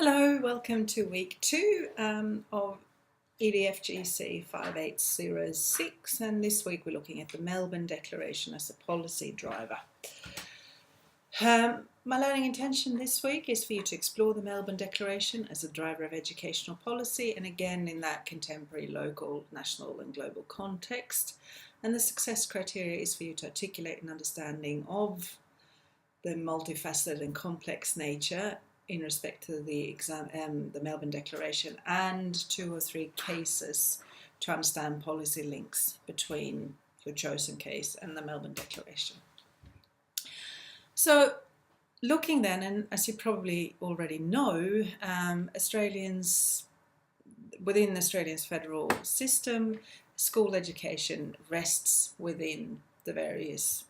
Hello, welcome to week 2 of EDFGC 5806, and this week we're looking at the Melbourne Declaration as a policy driver. My learning intention this week is for you to explore the Melbourne Declaration as a driver of educational policy, and again in that contemporary, local, national and global context. And the success criteria is for you to articulate an understanding of the multifaceted and complex nature in respect to the Melbourne Declaration, and 2 or 3 cases to understand policy links between your chosen case and the Melbourne Declaration. So looking then, and as you probably already know, Australians, within Australia's federal system, school education rests within the various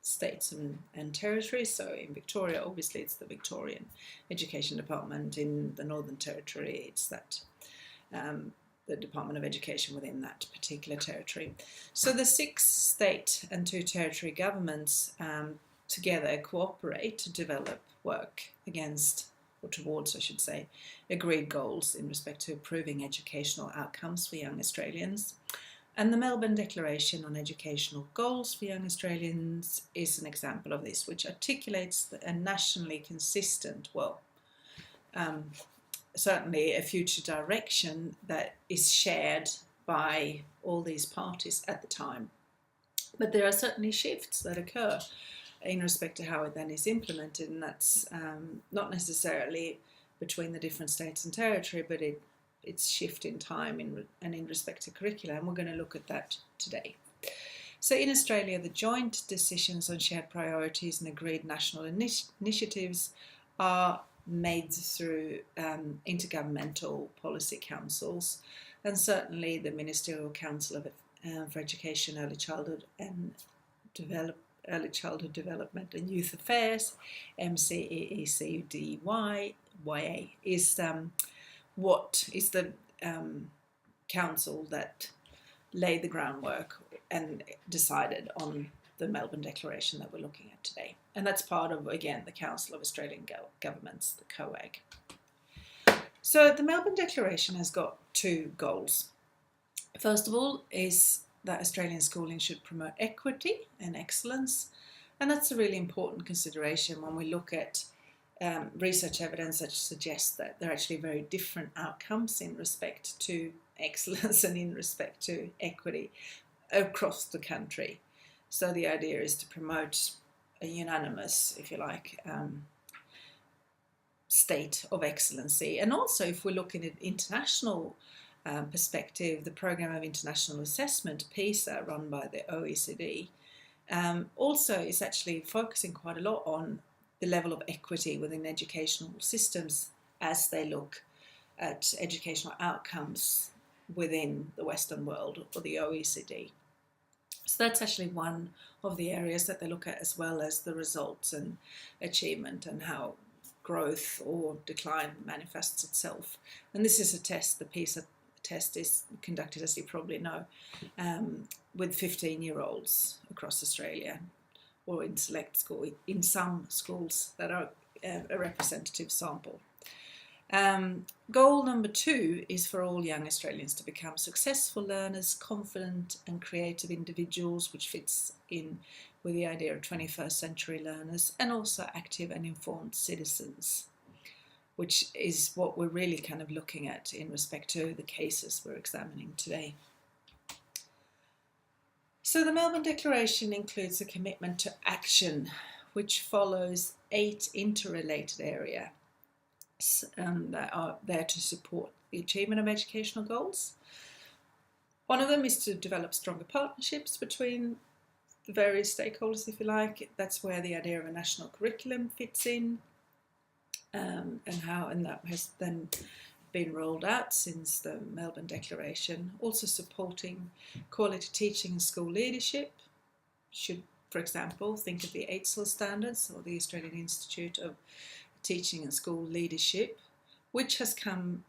states and territories. So in Victoria, obviously it's the Victorian Education Department. In the Northern Territory, it's that the Department of Education within that particular territory. So the 6 state and 2 territory governments together cooperate to develop work against, or towards I should say, agreed goals in respect to improving educational outcomes for young Australians. And the Melbourne Declaration on Educational Goals for Young Australians is an example of this, which articulates a nationally consistent, certainly a future direction that is shared by all these parties at the time. But there are certainly shifts that occur in respect to how it then is implemented, and that's not necessarily between the different states and territory, but it's shift in time and in respect to curricula, and we're going to look at that today. So in Australia, the joint decisions on shared priorities and agreed national initiatives are made through intergovernmental policy councils, and certainly the Ministerial Council for Education, Early Childhood Development and Youth Affairs, MCEECDYA, what is the council that laid the groundwork and decided on the Melbourne Declaration that we're looking at today. And that's part of, again, the Council of Australian Governments, the COAG. So the Melbourne Declaration has got 2 goals. First of all is that Australian schooling should promote equity and excellence, and that's a really important consideration when we look at research evidence that suggests that there are actually very different outcomes in respect to excellence and in respect to equity across the country. So the idea is to promote a unanimous, if you like, state of excellency. And also, if we're looking at international perspective, the Programme of International Assessment, PISA, run by the OECD, also is actually focusing quite a lot on the level of equity within educational systems as they look at educational outcomes within the Western world or the OECD. So that's actually one of the areas that they look at, as well as the results and achievement and how growth or decline manifests itself. And this is a test, the PISA test is conducted, as you probably know, with 15-year-olds across Australia, or in select school, in some schools that are a representative sample. Goal number 2 is for all young Australians to become successful learners, confident and creative individuals, which fits in with the idea of 21st century learners, and also active and informed citizens, which is what we're really kind of looking at in respect to the cases we're examining today. So the Melbourne Declaration includes a commitment to action, which follows 8 interrelated areas that are there to support the achievement of educational goals. One of them is to develop stronger partnerships between the various stakeholders, if you like. That's where the idea of a national curriculum fits in, and that has then been rolled out since the Melbourne Declaration. Also supporting quality teaching and school leadership. Should, for example, think of the AITSL standards, or the Australian Institute of Teaching and School Leadership, which has come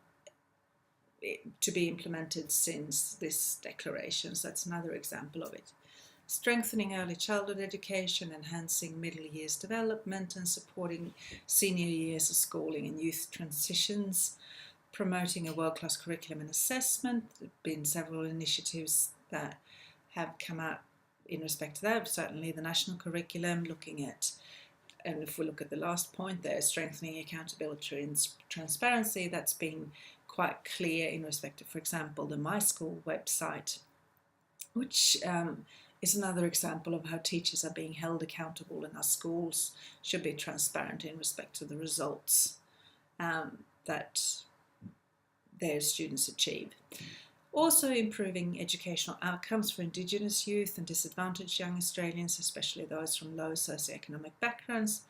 to be implemented since this declaration. So that's another example of it. strengthening early childhood education, enhancing middle years development and supporting senior years of schooling and youth transitions, promoting a world-class curriculum and assessment. There have been several initiatives that have come out in respect to that, certainly the national curriculum, looking at, and if we look at the last point there, strengthening accountability and transparency, that's been quite clear in respect to, for example, the My School website, which is another example of how teachers are being held accountable and our schools should be transparent in respect to the results that their students achieve. Also improving educational outcomes for Indigenous youth and disadvantaged young Australians, especially those from low socioeconomic backgrounds.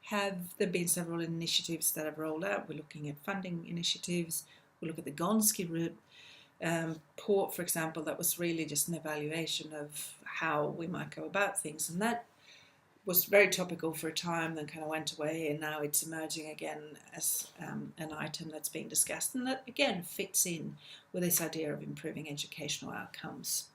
Have there been several initiatives that have rolled out? We're looking at funding initiatives. We look at the Gonski report, for example, that was really just an evaluation of how we might go about things, and that was very topical for a time, then kind of went away, and now it's emerging again as an item that's being discussed, and that again fits in with this idea of improving educational outcomes.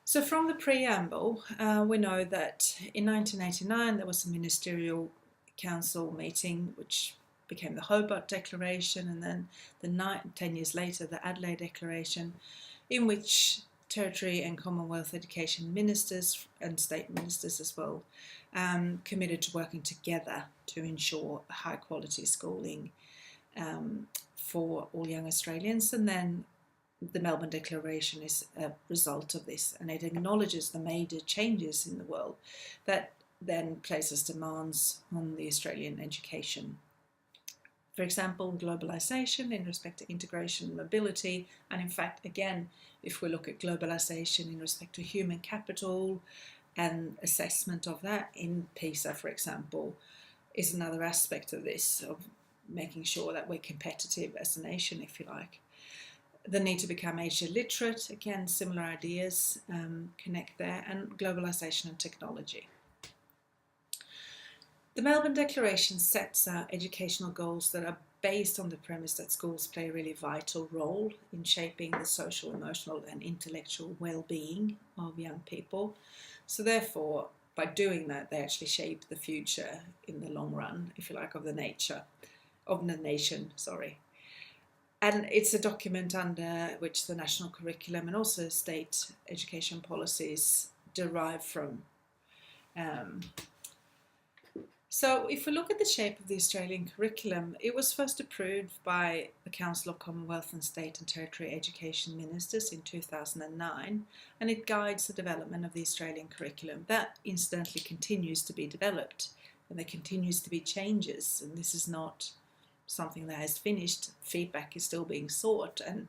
So from the preamble, we know that in 1989 there was a ministerial council meeting which became the Hobart Declaration, and then 10 years later the Adelaide Declaration, in which Territory and Commonwealth education ministers and state ministers as well committed to working together to ensure high quality schooling for all young Australians. And then the Melbourne Declaration is a result of this, and it acknowledges the major changes in the world that then places demands on the Australian education. For example, globalisation in respect to integration and mobility, and in fact, again, if we look at globalisation in respect to human capital and assessment of that in PISA, for example, is another aspect of this, of making sure that we're competitive as a nation, if you like. The need to become Asia literate, again, similar ideas connect there, and globalisation and technology. The Melbourne Declaration sets out educational goals that are based on the premise that schools play a really vital role in shaping the social, emotional and intellectual well-being of young people. So therefore, by doing that, they actually shape the future in the long run, if you like, of the nation. And it's a document under which the national curriculum and also state education policies derive from. So if we look at the shape of the Australian curriculum, it was first approved by the Council of Commonwealth and State and Territory Education Ministers in 2009, and it guides the development of the Australian curriculum. That incidentally continues to be developed, and there continues to be changes, and this is not something that has finished. Feedback is still being sought, and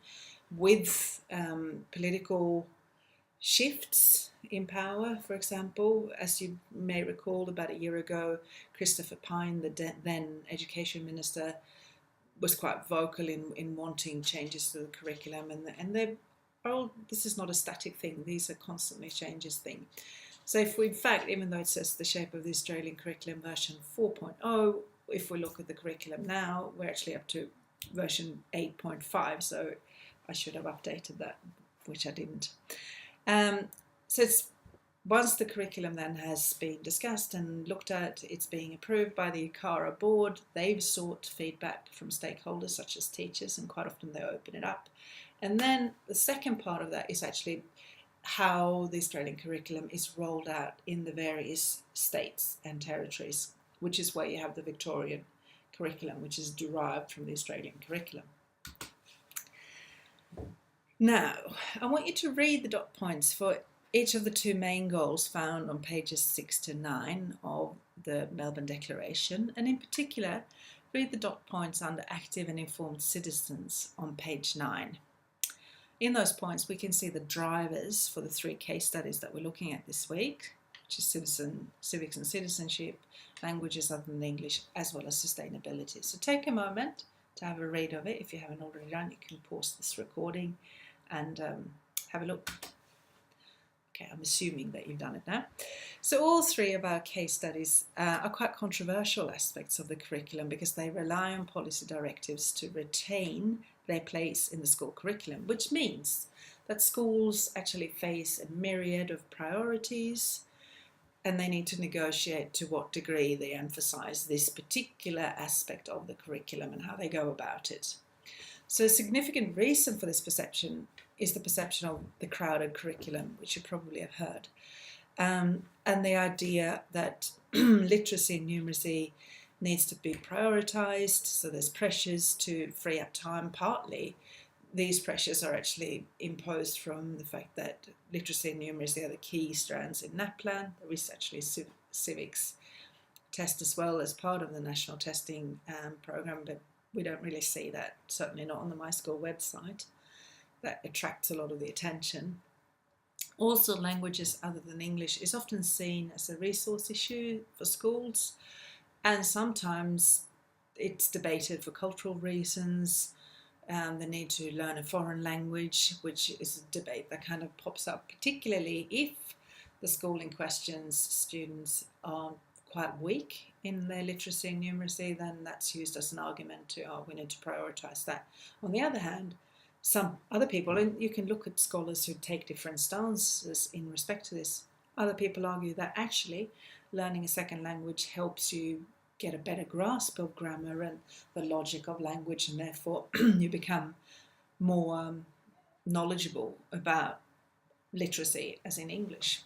with political shifts in power, for example, as you may recall, about a year ago, Christopher Pyne, the then Education Minister, was quite vocal in wanting changes to the curriculum, and this is not a static thing, these are constantly changes thing. So if we, in fact, even though it says the shape of the Australian curriculum version 4.0, if we look at the curriculum now, we're actually up to version 8.5, so I should have updated that, which I didn't. So once the curriculum then has been discussed and looked at, it's being approved by the UCARA board. They've sought feedback from stakeholders such as teachers, and quite often they open it up. And then the second part of that is actually how the Australian curriculum is rolled out in the various states and territories, which is where you have the Victorian curriculum, which is derived from the Australian curriculum. Now, I want you to read the dot points for each of the two main goals found on pages 6 to 9 of the Melbourne Declaration, and in particular, read the dot points under active and informed citizens on page 9. In those points, we can see the drivers for the 3 case studies that we're looking at this week, which is civics and citizenship, languages other than English, as well as sustainability. So take a moment to have a read of it. If you haven't already done, you can pause this recording and have a look. Okay, I'm assuming that you've done it now. So all 3 of our case studies are quite controversial aspects of the curriculum because they rely on policy directives to retain their place in the school curriculum, which means that schools actually face a myriad of priorities, and they need to negotiate to what degree they emphasize this particular aspect of the curriculum and how they go about it. So a significant reason for this perception is the perception of the crowded curriculum, which you probably have heard, and the idea that literacy and numeracy needs to be prioritised, so there's pressures to free up time. Partly these pressures are actually imposed from the fact that literacy and numeracy are the key strands in NAPLAN. There is actually a civics test as well as part of the national testing programme, but we don't really see that, certainly not on the My School website. That attracts a lot of the attention. Also, languages other than English is often seen as a resource issue for schools, and sometimes it's debated for cultural reasons. The need to learn a foreign language, which is a debate that kind of pops up, particularly if the school in question's students are quite weak in their literacy and numeracy, then that's used as an argument to, oh, we need to prioritise that. On the other hand, some other people, and you can look at scholars who take different stances in respect to this, other people argue that actually learning a second language helps you get a better grasp of grammar and the logic of language, and therefore you become more knowledgeable about literacy as in English.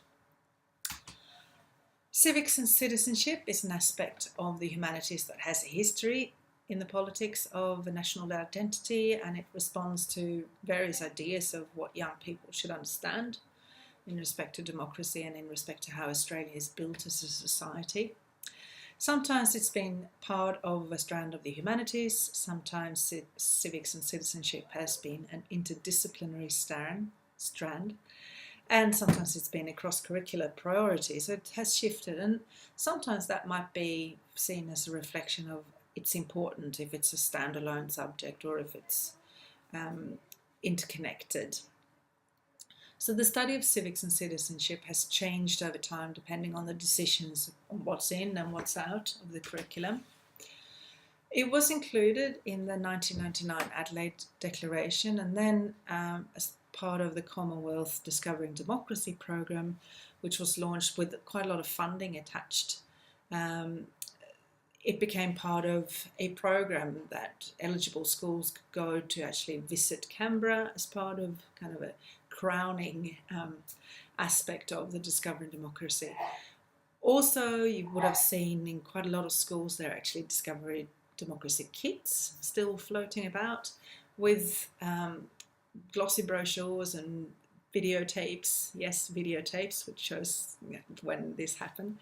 Civics and citizenship is an aspect of the humanities that has a history in the politics of a national identity, and it responds to various ideas of what young people should understand in respect to democracy and in respect to how Australia is built as a society. Sometimes it's been part of a strand of the humanities, sometimes civics and citizenship has been an interdisciplinary strand, and sometimes it's been a cross-curricular priority, so it has shifted, and sometimes that might be seen as a reflection of it's important if it's a standalone subject or if it's interconnected. So the study of civics and citizenship has changed over time depending on the decisions on what's in and what's out of the curriculum. It was included in the 1999 Adelaide Declaration, and then as part of the Commonwealth Discovering Democracy program, which was launched with quite a lot of funding attached. It became part of a program that eligible schools could go to actually visit Canberra as part of kind of a crowning aspect of the Discovering Democracy. Also, you would have seen in quite a lot of schools there are actually Discovery Democracy kits still floating about with glossy brochures and videotapes, yes, videotapes, which shows when this happened.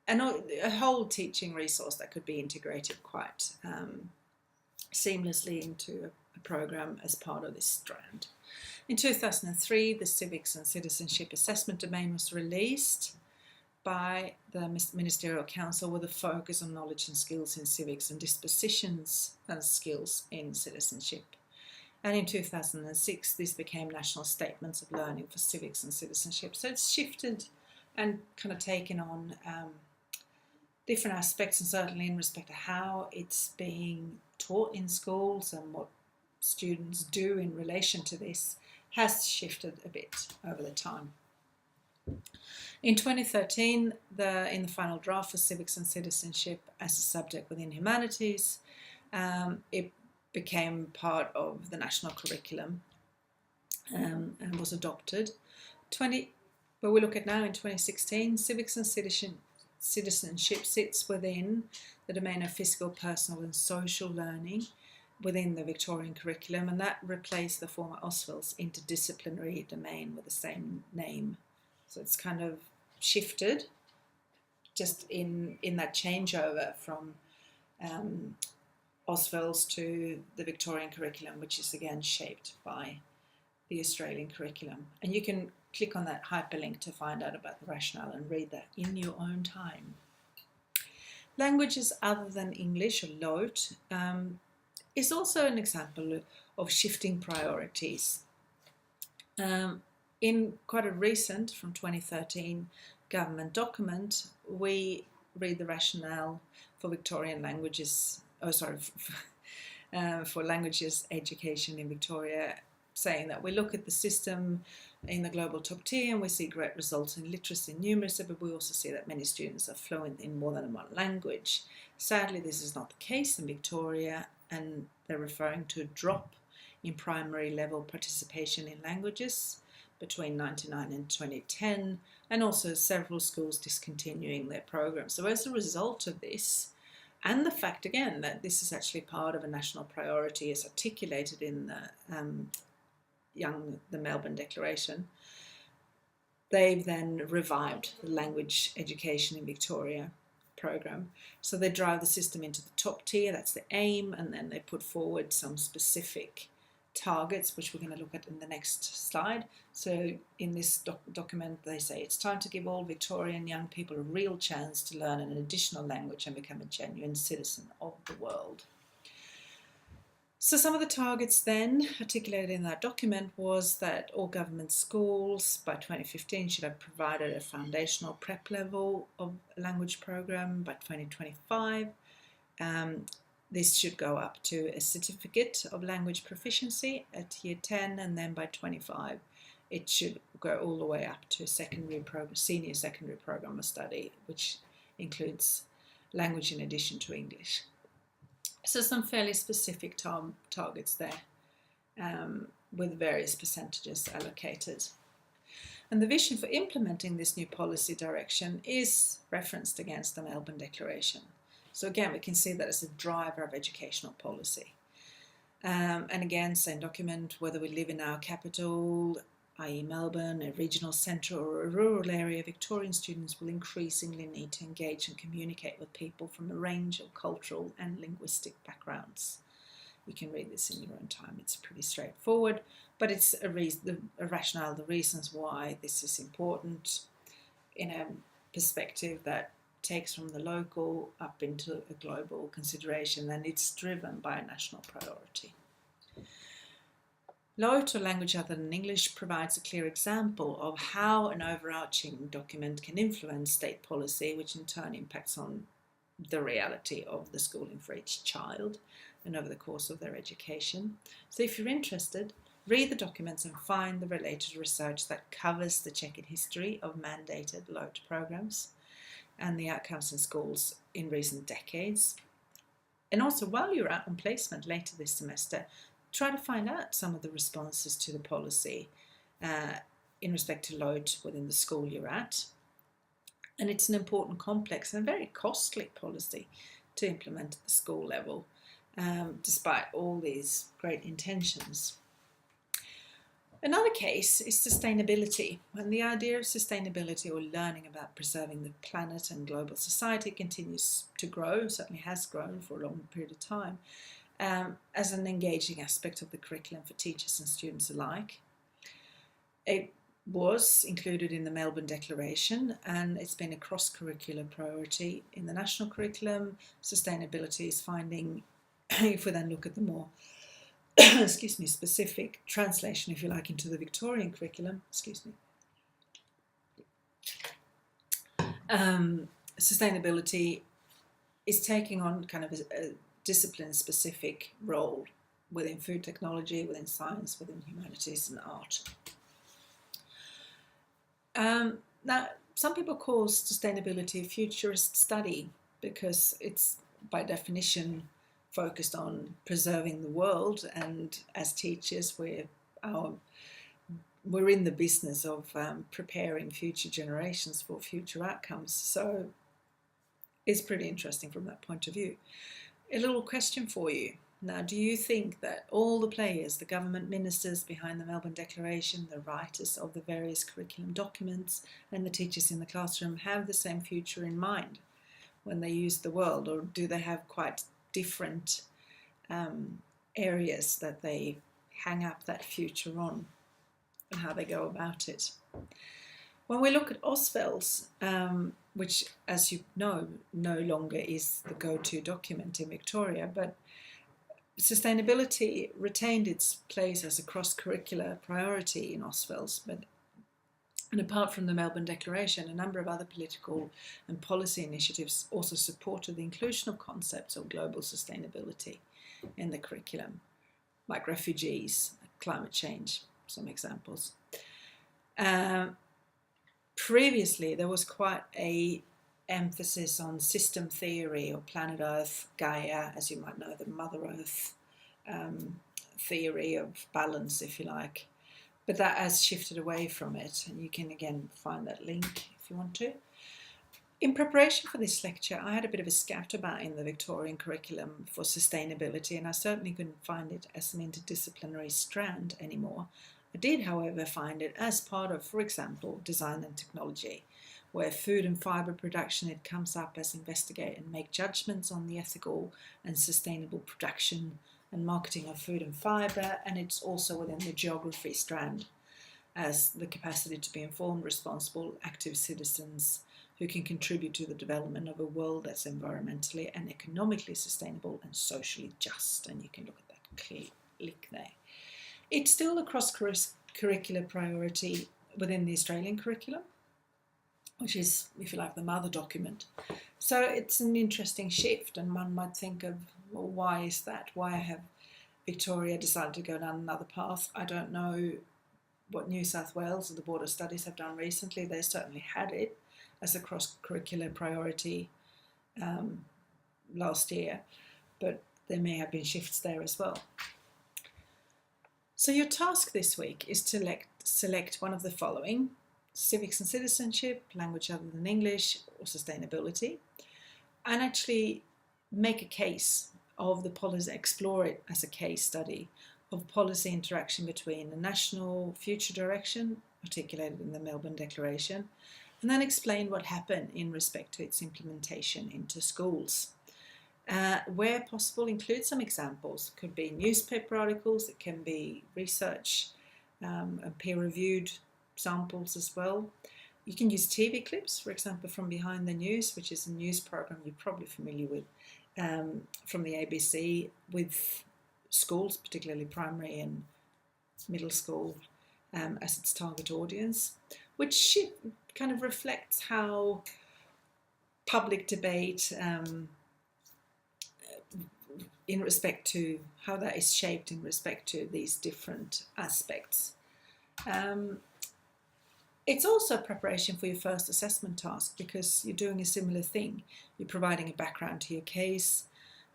And a whole teaching resource that could be integrated quite seamlessly into a program as part of this strand. In 2003, the Civics and Citizenship Assessment domain was released by the Ministerial Council with a focus on knowledge and skills in civics and dispositions and skills in citizenship. And in 2006, this became National Statements of Learning for Civics and Citizenship. So it's shifted and kind of taken on different aspects, and certainly in respect to how it's being taught in schools and what students do in relation to this has shifted a bit over the time. In 2013, in the final draft for Civics and Citizenship as a subject within humanities, it became part of the national curriculum and was adopted. Where we look at now in 2016, Civics and Citizenship sits within the domain of physical, personal and social learning within the Victorian curriculum, and that replaced the former Oswald's interdisciplinary domain with the same name. So it's kind of shifted just in that changeover from Oswald's to the Victorian curriculum, which is again shaped by the Australian curriculum. And you can click on that hyperlink to find out about the rationale and read that in your own time. Languages other than English, or LOTE, is also an example of shifting priorities. In quite a recent, from 2013, government document, we read the rationale for Victorian languages, for languages education in Victoria saying that we look at the system in the global top tier and we see great results in literacy and numeracy, but we also see that many students are fluent in more than one language. Sadly, this is not the case in Victoria, and they're referring to a drop in primary level participation in languages between 1999 and 2010, and also several schools discontinuing their programs. So as a result of this, and the fact again that this is actually part of a national priority as articulated in the Melbourne Declaration, they've then revived the language education in Victoria program. So they drive the system into the top tier, that's the aim, and then they put forward some specific targets, which we're going to look at in the next slide. So in this document, they say it's time to give all Victorian young people a real chance to learn an additional language and become a genuine citizen of the world. So some of the targets then articulated in that document was that all government schools by 2015 should have provided a foundational prep level of language program by 2025. This should go up to a certificate of language proficiency at year 10, and then by 25 it should go all the way up to a senior secondary program of study, which includes language in addition to English. So some fairly specific targets there, with various percentages allocated. And the vision for implementing this new policy direction is referenced against the Melbourne Declaration. So again, we can see that as a driver of educational policy. And again, same document, whether we live in our capital, i.e. Melbourne, a regional centre or a rural area, Victorian students will increasingly need to engage and communicate with people from a range of cultural and linguistic backgrounds. You can read this in your own time, it's pretty straightforward, but it's a rationale, the reasons why this is important in a perspective that takes from the local up into a global consideration, and it's driven by a national priority. LOTE, or language other than English, provides a clear example of how an overarching document can influence state policy, which in turn impacts on the reality of the schooling for each child and over the course of their education. So if you're interested, read the documents and find the related research that covers the checkered history of mandated LOTE programs and the outcomes in schools in recent decades. And also, while you're out on placement later this semester, try to find out some of the responses to the policy in respect to LOTE within the school you're at. And it's an important, complex and very costly policy to implement at the school level, despite all these great intentions. Another case is sustainability, and the idea of sustainability, or learning about preserving the planet and global society, continues to grow, certainly has grown for a long period of time, as an engaging aspect of the curriculum for teachers and students alike. It was included in the Melbourne Declaration, and it's been a cross-curricular priority in the national curriculum. Sustainability is finding, if we then look at the more specific translation, if you like, into the Victorian curriculum, sustainability is taking on kind of a discipline-specific role within food technology, within science, within humanities and art. Now, some people call sustainability a futurist study because it's, by definition, focused on preserving the world, and as teachers we're in the business of preparing future generations for future outcomes, so it's pretty interesting from that point of view. A little question for you now: do you think that all the players, the government ministers behind the Melbourne Declaration, the writers of the various curriculum documents and the teachers in the classroom have the same future in mind when they use the world, or do they have quite different areas that they hang up that future on and how they go about it? When we look at Auswell's, which, as you know, no longer is the go-to document in Victoria, but sustainability retained its place as a cross-curricular priority in Auswell's. And apart from the Melbourne Declaration, a number of other political and policy initiatives also supported the inclusion of concepts of global sustainability in the curriculum, like refugees, climate change, some examples. Previously, there was quite a emphasis on system theory or planet Earth, Gaia, as you might know, the Mother Earth theory of balance, if you like. But that has shifted away from it, and you can again find that link if you want to. In preparation for this lecture, I had a bit of a scout about in the Victorian curriculum for sustainability, and I certainly couldn't find it as an interdisciplinary strand anymore. I did, however, find it as part of, for example, design and technology, where food and fibre production, it comes up as investigate and make judgments on the ethical and sustainable production and marketing of food and fibre, and it's also within the geography strand as the capacity to be informed, responsible, active citizens who can contribute to the development of a world that's environmentally and economically sustainable and socially just. And you can look at that click there. It's still a cross-curricular priority within the Australian curriculum, which is, if you like, the mother document. So it's an interesting shift, and one might think of, well, why is that? Why have Victoria decided to go down another path? I don't know what New South Wales or the Board of Studies have done recently. They certainly had it as a cross-curricular priority last year, but there may have been shifts there as well. So your task this week is to select one of the following: civics and citizenship, language other than English, or sustainability, and actually make a case of the policy, explore it as a case study of policy interaction between the national future direction articulated in the Melbourne Declaration, and then explain what happened in respect to its implementation into schools. Where possible, include some examples. It could be newspaper articles, it can be research and peer-reviewed samples as well. You can use TV clips, for example, from Behind the News, which is a news program you're probably familiar with, from the ABC, with schools, particularly primary and middle school, as its target audience, which kind of reflects how public debate in respect to how that is shaped in respect to these different aspects. It's also preparation for your first assessment task, because you're doing a similar thing. You're providing a background to your case.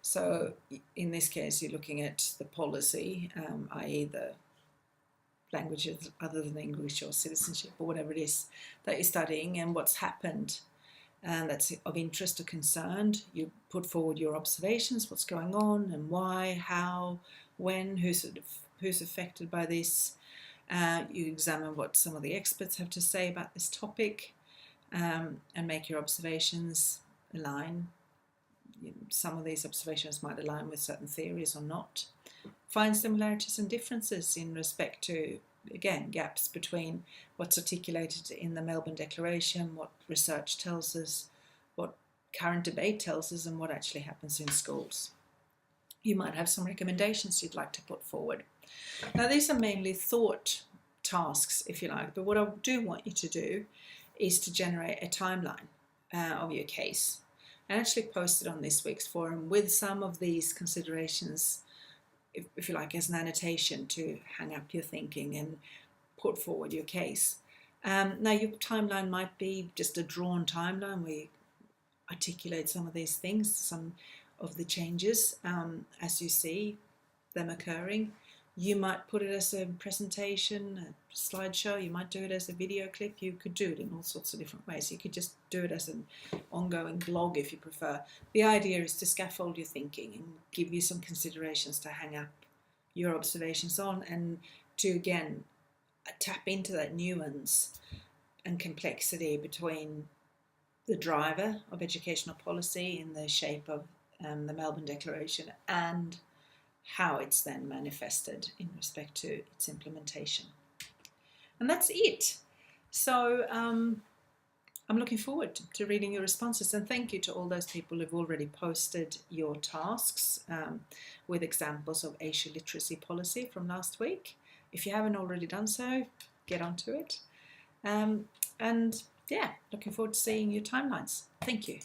So in this case, you're looking at the policy, i.e. the languages other than English or citizenship or whatever it is that you're studying, and what's happened that's of interest or concern. You put forward your observations, what's going on and why, how, when, who's affected by this. You examine what some of the experts have to say about this topic, and make your observations align. Some of these observations might align with certain theories or not. Find similarities and differences in respect to, again, gaps between what's articulated in the Melbourne Declaration, what research tells us, what current debate tells us, and what actually happens in schools. You might have some recommendations you'd like to put forward. Now, these are mainly thought tasks, if you like, but what I do want you to do is to generate a timeline of your case and actually post it on this week's forum with some of these considerations, if you like, as an annotation to hang up your thinking and put forward your case. Now, your timeline might be just a drawn timeline where you articulate some of these things, some of the changes as you see them occurring. You might put it as a presentation, a slideshow. You might do it as a video clip. You could do it in all sorts of different ways. You could just do it as an ongoing blog if you prefer. The idea is to scaffold your thinking and give you some considerations to hang up your observations on, and to, again, tap into that nuance and complexity between the driver of educational policy in the shape of the Melbourne Declaration and how it's then manifested in respect to its implementation. And that's it. So I'm looking forward to reading your responses, and thank you to all those people who've already posted your tasks with examples of Asia literacy policy from last week. If you haven't already done so, get onto it. And yeah, looking forward to seeing your timelines. Thank you.